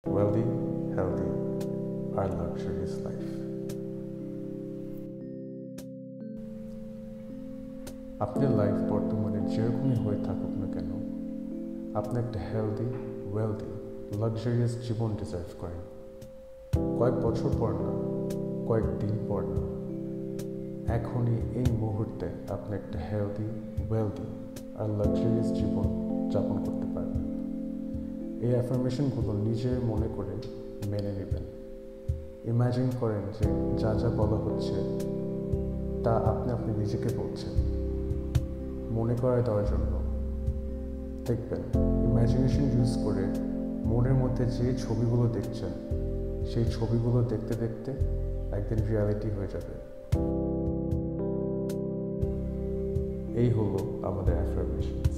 wealthy, healthy, আর luxurious life. আপনার life বর্তমানে যেরকমই হয়ে থাকুক না কেন, আপনি একটা হেলদি, ওয়েলদি, লাক্সারিয়াস জীবন ডিজার্ভ করেন। কয়েক বছর পর না, কয়েকদিন পর না, এখনই এই মুহূর্তে আপনি একটা হেলদি, ওয়েলদি আর লাক্সারিয়াস জীবন যাপন করতে পারবেন। এই অ্যাফার্মেশনগুলো নিজের মনে করে মেনে নেবেন। ইমাজিন করেন যে যা যা বলা হচ্ছে তা আপনি নিজেকে বলছেন। মনে করায় দেওয়ার জন্য দেখবেন ইমাজিনেশন ইউজ করে মনের মধ্যে যে ছবিগুলো দেখছেন সেই ছবিগুলো দেখতে দেখতে একদিন রিয়ালিটি হয়ে যাবে। এই হলো আমাদের অ্যাফার্মেশনস।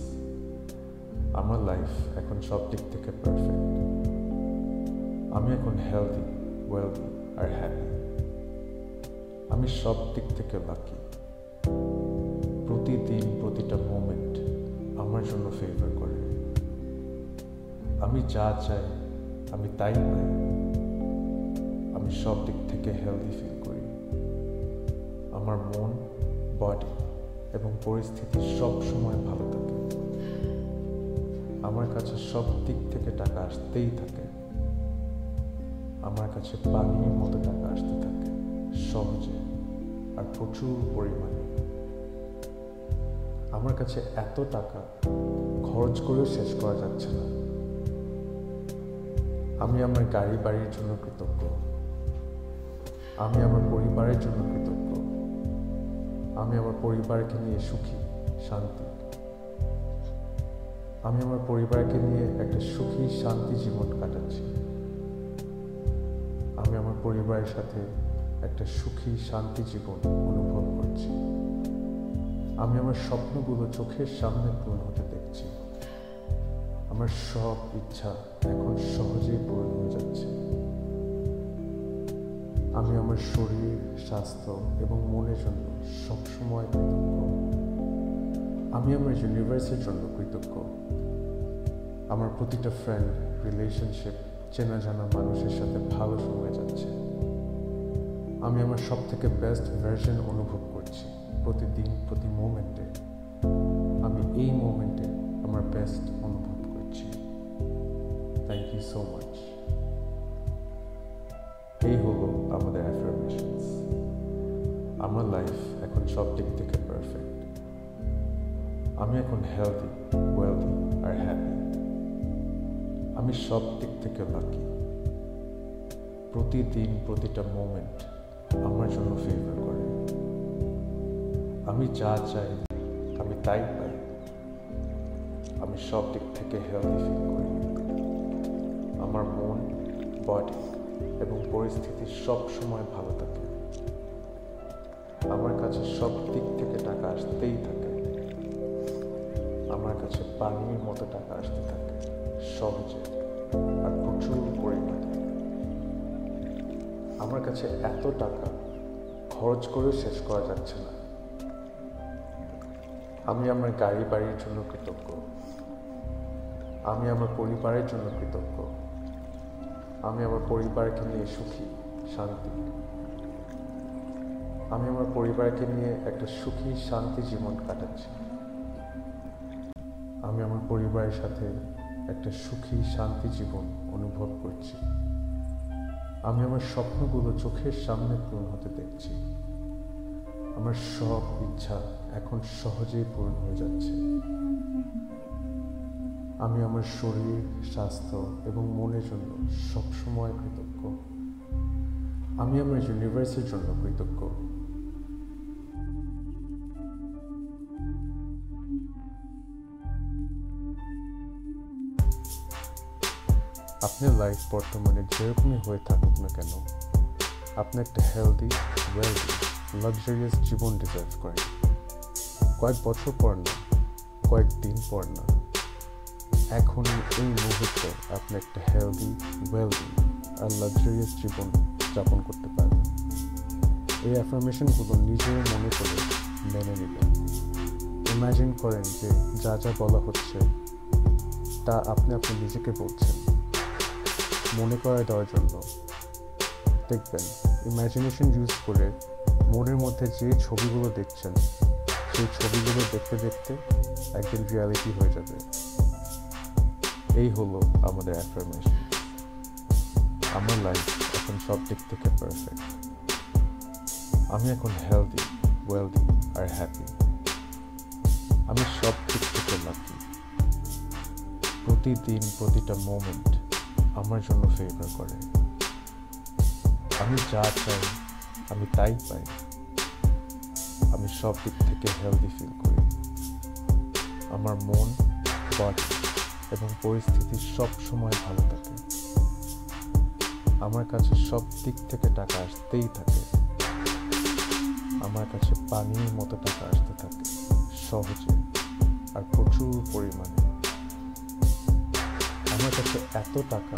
আমার লাইফ এখন সব দিক থেকে পারফেক্ট। আমি এখন হেলদি, ওয়েলদি আর হ্যাপি। আমি সব দিক থেকে লাকি। প্রতিদিন প্রতিটা মোমেন্ট আমার জন্য ফেভার করে। আমি যা চাই আমি তাই পাই। আমি সব দিক থেকে হেলদি ফিল করি। আমার মন, বডি এবং পরিস্থিতি সব সময় ভালো থাকে। আমার কাছে সব দিক থেকে টাকা আসতেই থাকে। আমার কাছে পানির মতো টাকা আসতে থাকে, সহজে আর প্রচুর পরিমাণে। আমার কাছে এত টাকা খরচ করেও শেষ করা যাচ্ছে না। আমি আমার গাড়ি বাড়ির জন্য কৃতজ্ঞ। আমি আমার পরিবারের জন্য কৃতজ্ঞ। আমি আমার পরিবারকে নিয়ে সুখী, শান্তি। আমি আমার পরিবারকে নিয়ে একটা সুখী, শান্তি জীবন কাটাচ্ছি। আমি আমার পরিবারের সাথে একটা সুখী, শান্তি জীবন অনুভব করছি। আমি আমার স্বপ্নগুলো চোখের সামনে পূরণ হতে দেখছি। আমার সব ইচ্ছা এখন সহজেই পূরণ হয়ে যাচ্ছে। আমি আমার শরীর, স্বাস্থ্য এবং মনের জন্য সবসময় কৃতজ্ঞ। আমি আমার ইউনিভার্সের জন্য কৃতজ্ঞ। আমার প্রতিটা ফ্রেন্ড, রিলেশনশিপ, চেনা জানা মানুষের সাথে ভালো সময় যাচ্ছে। আমি আমার সব থেকে বেস্ট ভার্সন অনুভব করছি প্রতিদিন, প্রতি মোমেন্টে। আমি এই মোমেন্টে আমার বেস্ট অনুভব করছি। Thank you so much. এই হলো আমাদের অ্যাফার্মেশনস। আমার লাইফ এখন সব দিক থেকে পারফেক্ট। আমি এখন হেলদি, ওয়েলদি আর হ্যাপি। আমি সব দিক থেকে লাকি। প্রতিদিন প্রতিটা মোমেন্ট আমার জন্য ফেভার করে। আমি যা চাই আমি তাই পাই। আমি সব দিক থেকে হেলদি ফিল করি। আমার মন, বডি এবং পরিস্থিতি সব সময় ভালো থাকে। আমার কাছে সব দিক থেকে টাকা আসতেই থাকে। আমার কাছে পানির মতো টাকা আসতে থাকে, সহজে আর প্রচুর পরিমাণে। আমার কাছে এত টাকা খরচ করেও শেষ করা যাচ্ছে না। আমি আমার গাড়ি বাড়ির জন্য কৃতজ্ঞ। আমি আমার পরিবারের জন্য কৃতজ্ঞ। আমি আমার পরিবারকে নিয়ে সুখী, শান্তি। আমি আমার পরিবারকে নিয়ে একটা সুখী, শান্তি জীবন কাটাচ্ছি। আমি আমার পরিবারের সাথে একটা সুখী, শান্তি জীবন অনুভব করছি। আমি আমার স্বপ্নগুলো চোখের সামনে পূরণ হতে দেখছি। আমার সব ইচ্ছা এখন সহজেই পূরণ হয়ে যাচ্ছে। আমি আমার শরীর, স্বাস্থ্য এবং মনের জন্য সবসময় কৃতজ্ঞ। আমি আমার ইউনিভার্সের জন্য কৃতজ্ঞ। আপনার লাইফ বর্তমানে যেরকমই হয়ে থাকুক না কেন, আপনি একটা হেলদি, ওয়েলদি, লাক্সারিয়াস জীবন ডিজার্ভ করেন। কয়েক বছর পর না, কয়েকদিন পর না, এখনই এই মুহূর্তে আপনি একটা হেলদি, ওয়েলদি আর লাক্সারিয়াস জীবন যাপন করতে পারবেন। এই অ্যাফার্মেশনগুলো নিজের মনে করে মেনে নেবেন। ইমাজিন করেন যে যা যা বলা হচ্ছে তা আপনি নিজেকে বলছেন। মনে করায় দেওয়ার জন্য। দেখবেন ইমাজিনেশন ইউজ করে মনের মধ্যে যে ছবিগুলো দেখছেন সেই ছবিগুলো দেখতে দেখতে একদিন রিয়ালিটি হয়ে যাবে। এই হলো আমাদের অ্যাফার্মেশন। আমার লাইফ এখন সব দিক থেকে পারফেক্ট। আমি এখন হেলদি, ওয়েলদি আর হ্যাপি। আমি সব দিক থেকে লাকি। প্রতিদিন প্রতিটা মোমেন্ট আমার জন্য ফেভার করে। আমি যা চাই আমি তাই পাই। আমি সব দিক থেকে হেলদি ফিল করি। আমার মন, বডি এবং পরিস্থিতি সব সময় ভালো থাকে। আমার কাছে সব দিক থেকে টাকা আসতেই থাকে। আমার কাছে পানির মতো টাকা আসতে থাকে, সহজে আর প্রচুর পরিমাণে। আমার কাছে এত টাকা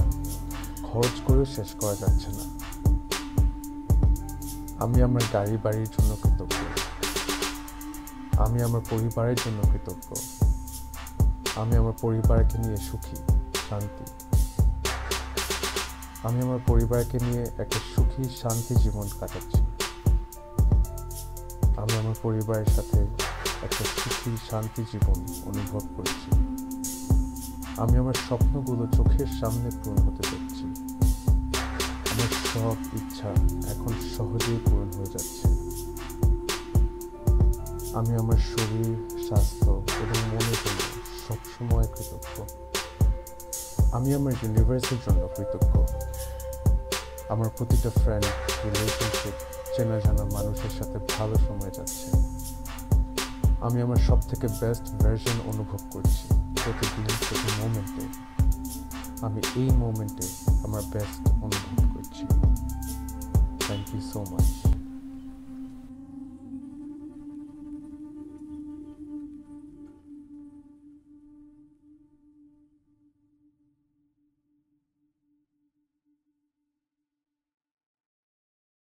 খরচ করেও শেষ করা যাচ্ছে না। আমি আমার গাড়ি বাড়ির জন্য কৃতজ্ঞ। আমি আমার পরিবারের জন্য কৃতজ্ঞ। আমি আমার পরিবারকে নিয়ে সুখী, শান্তি। আমি আমার পরিবারকে নিয়ে একটা সুখী, শান্তি জীবন কাটাচ্ছি। আমি আমার পরিবারের সাথে একটা সুখী, শান্তি জীবন অনুভব করছি। আমি আমার স্বপ্নগুলো চোখের সামনে পূরণ হতে দেখছি। আমার সব ইচ্ছা এখন সহজেই পূরণ হয়ে যাচ্ছে। আমি আমার শরীর, স্বাস্থ্য এবং মনের জন্য সবসময় কৃতজ্ঞ। আমি আমার ইউনিভার্সের জন্য কৃতজ্ঞ। আমার প্রতিটা ফ্রেন্ড, রিলেশনশিপ, চেনা জানা মানুষের সাথে ভালো সময় যাচ্ছে। আমি আমার সব থেকে বেস্ট ভার্সন অনুভব করছি প্রতিদিন, প্রতি মোমেন্টে। আমি এই মোমেন্টে আমার বেস্ট অনুভব করছি। Thank you so much.